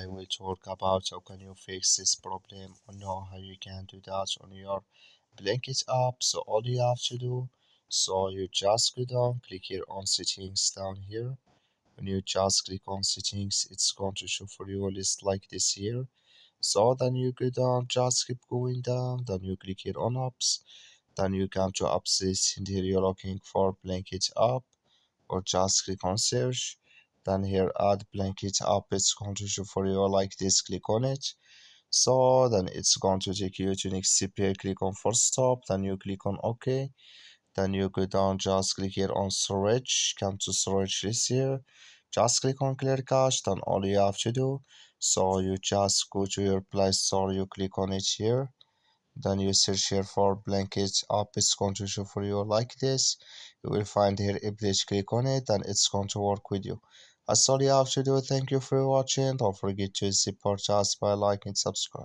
I will talk about how can you fix this problem or know how you can do that on your Blinkit app. So all you have to do, so you just go down, click here on settings down here. When you just click on settings, it's going to show for you a list like this here. So then you go down, just keep going down, then you click here on apps, then you come to apps list, and here you're looking for Blinkit app, or just click on search. Then here add Blinkit app, it's going to show for you like this, click on it. So then it's going to take you to next CPA, click on first stop, then you click on OK. Then you go down, just click here on storage, come to storage list here, just click on clear cache, then all you have to do, so you just go to your Play Store, you click on it here, then you search here for Blinkit app, it's going to show for you like this. You will find here a page, click on it, and it's going to work with you. That's all you have to do. Thank you for watching. Don't forget to support us by liking and subscribe.